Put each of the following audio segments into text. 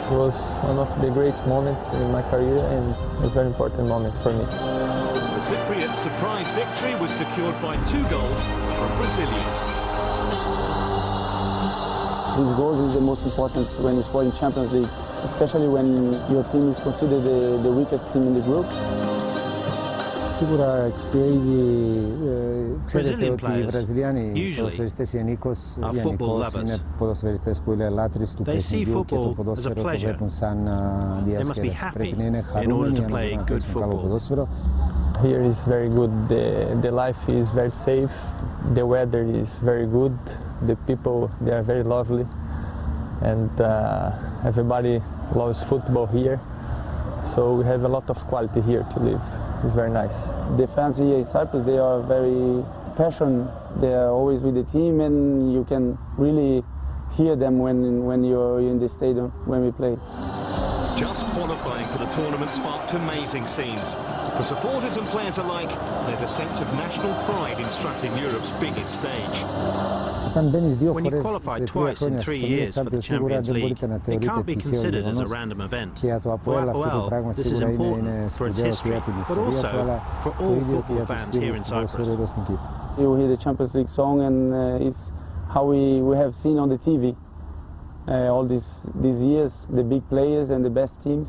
It was one of the great moments in my career, and it was a very important moment for me. The Cypriot surprise victory was secured by 2 goals from Brazilians. These goals is the most important when you score in Champions League, especially when your team is considered the weakest team in the group. Σίγουρα και οι ίδιοι ξέρετε ότι οι Βραζιλιάνοι ποδοσφαιριστές Ιαννίκος είναι ποδοσφαιριστές που είναι λάτρεις του παιχνιδιού και το ποδόσφαιρο το βλέπουν σαν διασκέδαση. Πρέπει να είναι χαρούμενοι για να μπορούν να παίξουν καλό ποδόσφαιρο. Here is very good, the life is very safe, the weather is very good, the people they are very lovely, and everybody loves football here, so we have a lot of quality here to live. It's very nice. The fans here in Cyprus, they are very passionate. They are always with the team, and you can really hear them when you're in the stadium when we play. Just qualifying for the tournament sparked amazing scenes. For supporters and players alike, there's a sense of national pride in strutting Europe's biggest stage. When you qualify twice in 3 years for the Champions League, it can't be considered as a random event. For APOEL, this is important for its history, but also for all football fans here in Cyprus. You hear the Champions League song, and it's how we have seen on the TV all these years, the big players and the best teams.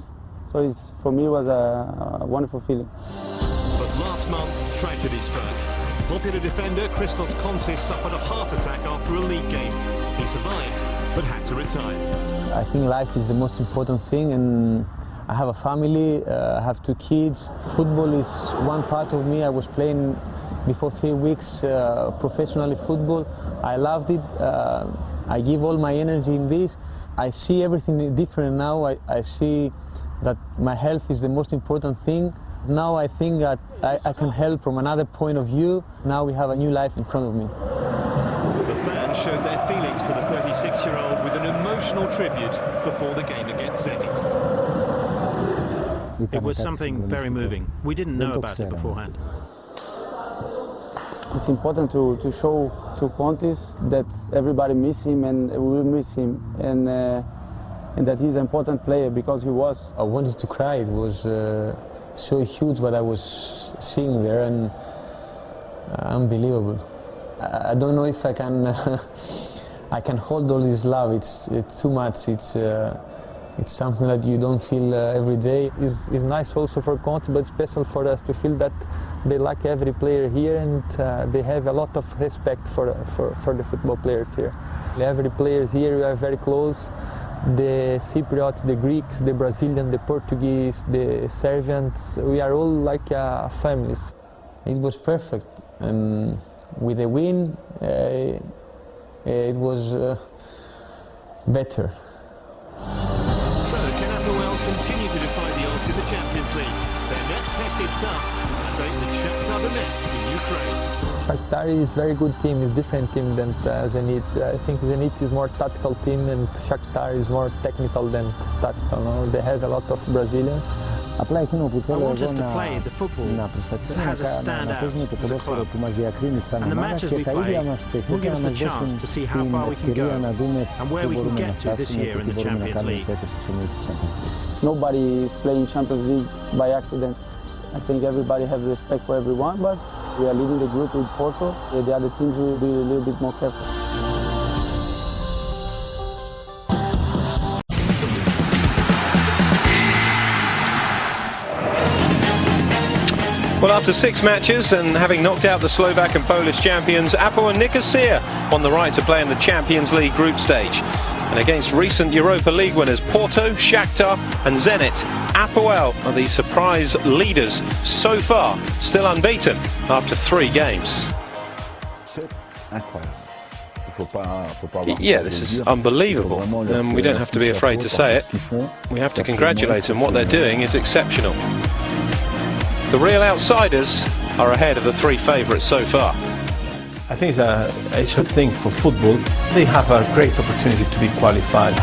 So for me, it was a wonderful feeling. But last month, tragedy struck. Popular defender Christos Kontis suffered a heart attack after a league game. He survived, but had to retire. I think life is the most important thing, and I have a family, I have 2 kids. Football is one part of me. I was playing before 3 weeks professionally football. I loved it. I give all my energy in this. I see everything different now. I see that my health is the most important thing. Now I think that I can help from another point of view. Now we have a new life in front of me. The fans showed their feelings for the 36-year-old with an emotional tribute before the game against Zenit. It was something very moving. We didn't know about it beforehand. It's important to show to Kontis that everybody miss him, and we will miss him, and that he's an important player because he was. I wanted to cry. It was so huge what I was seeing there, and unbelievable. I don't know if I can I can hold all this love. It's too much. It's something that you don't feel every day. It's nice also for Conte, but special for us to feel that they like every player here, and they have a lot of respect for the football players here. Every player here, we are very close. The Cypriots, the Greeks, the Brazilians, the Portuguese, the Serbians, we are all like families. It was perfect, and with the win, it was better. So, can APOEL continue to defy the odds in the Champions League? Their next test is tough, a date with Shakhtar Donetsk in Ukraine. Shakhtar is a very good team, it's a different team than Zenit. I think Zenit is more tactical team, and Shakhtar is more technical than tactical. No? They have a lot of Brazilians. Απλά εκείνο που θέλω εγώ να προσπαθήσουμε να παίζουμε το ποδόσφαιρο που μας διακρίνει σαν ομάδα και τα ίδια μας παιχνίδια να μας δώσουν την ευκαιρία να δούμε πού μπορούμε να φτάσουμε και τι μπορούμε να κάνουμε φέτος στους ομίλους του Champions League. Nobody is playing Champions League by accident. I think everybody has respect for everyone, but we are leading the group with Porto. The other teams will be a little bit more careful. Well, after 6 matches and having knocked out the Slovak and Polish champions, APOEL and Nicosia won the right to play in the Champions League group stage. And against recent Europa League winners Porto, Shakhtar and Zenit, APOEL are the surprise leaders so far, still unbeaten after 3 games. Yeah, this is unbelievable, and we don't have to be afraid to say it. We have to congratulate them. What they're doing is exceptional. The real outsiders are ahead of the 3 favourites so far. I think it's a good thing for football. They have a great opportunity to be qualified.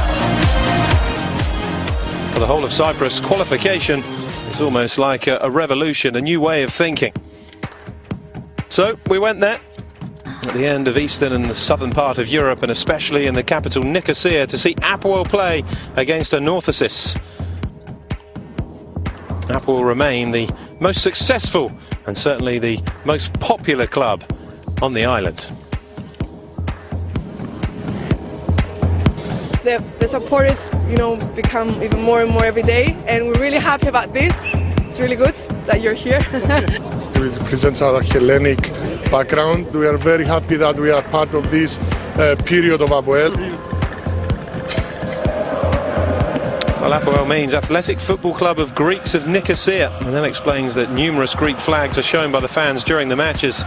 For the whole of Cyprus, qualification is almost like a revolution, a new way of thinking. So we went there, at the end of eastern and the southern part of Europe, and especially in the capital Nicosia, to see APOEL play against Anorthosis. APOEL remain the most successful and certainly the most popular club on the island. The support is, become even more and more every day, and we're really happy about this. It's really good that you're here. It represents our Hellenic background. We are very happy that we are part of this period of APOEL. Well, APOEL means Athletic Football Club of Greeks of Nicosia, and then explains that numerous Greek flags are shown by the fans during the matches.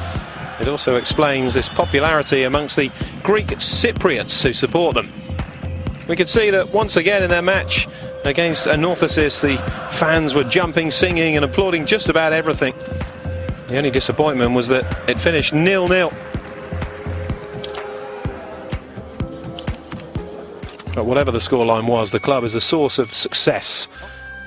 It also explains this popularity amongst the Greek Cypriots who support them. We could see that once again in their match against Anorthosis, the fans were jumping, singing and applauding just about everything. The only disappointment was that it finished 0-0. But whatever the scoreline was, the club is a source of success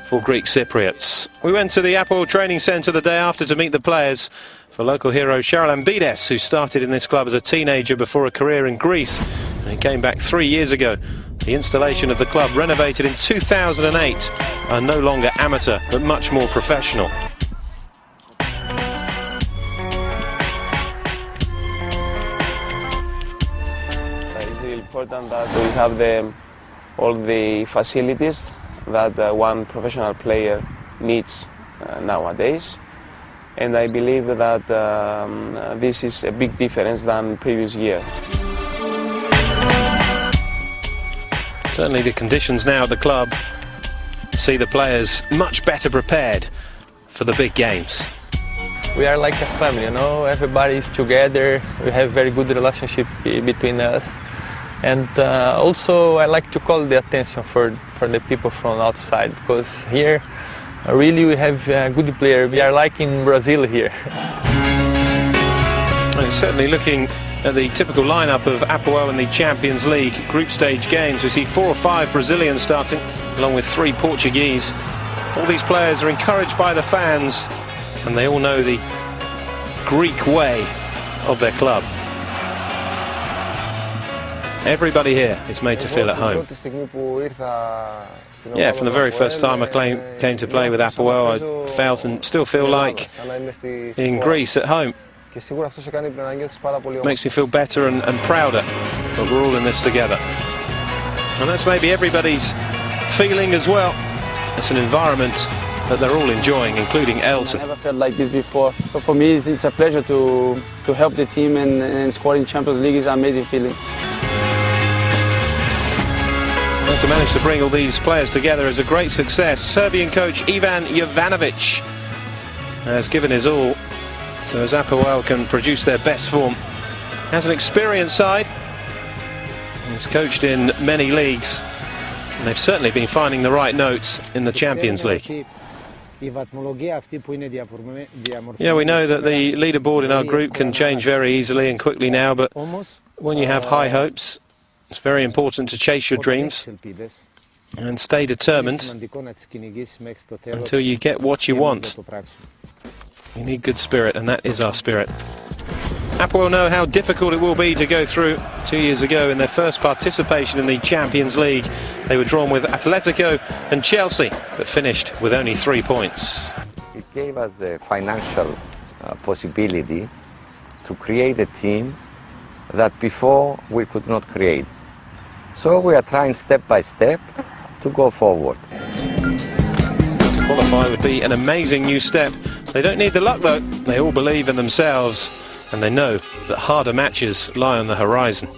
for Greek Cypriots. We went to the APOEL training centre the day after to meet the players. For local hero Charlambides, who started in this club as a teenager before a career in Greece, and he came back 3 years ago. The installation of the club, renovated in 2008, are no longer amateur but much more professional. It's really important that we have all the facilities that one professional player needs nowadays. And I believe that this is a big difference than previous year. Certainly the conditions now at the club see the players much better prepared for the big games. We are like a family, everybody is together, we have very good relationship between us. And also I like to call the attention for the people from outside, because here really we have good players. We are like in Brazil here. And certainly looking at the typical lineup of APOEL in the Champions League group stage games, we see 4 or 5 Brazilians starting, along with 3 Portuguese. All these players are encouraged by the fans, and they all know the Greek way of their club. Everybody here is made to feel at home. Yeah, from the very first time I came to play with APOEL, I felt and still feel like in Greece at home. Makes me feel better and prouder that we're all in this together. And that's maybe everybody's feeling as well. It's an environment that they're all enjoying, including Elton. I never felt like this before. So for me, it's a pleasure to help the team, and scoring Champions League is an amazing feeling. Well, to manage to bring all these players together is a great success. Serbian coach Ivan Jovanovic has given his all, so as APOEL can produce their best form. Has an experienced side, he's coached in many leagues, and they've certainly been finding the right notes in the Champions League. Yeah, we know that the leaderboard in our group can change very easily and quickly now, but when you have high hopes, it's very important to chase your dreams and stay determined until you get what you want. You need good spirit, and that is our spirit. APOEL know how difficult it will be to go through. 2 years ago, in their first participation in the Champions League, they were drawn with Atletico and Chelsea, but finished with only 3 points. It gave us a financial possibility to create a team that before we could not create. So we are trying step by step to go forward. To qualify would be an amazing new step. They don't need the luck though, they all believe in themselves, and they know that harder matches lie on the horizon.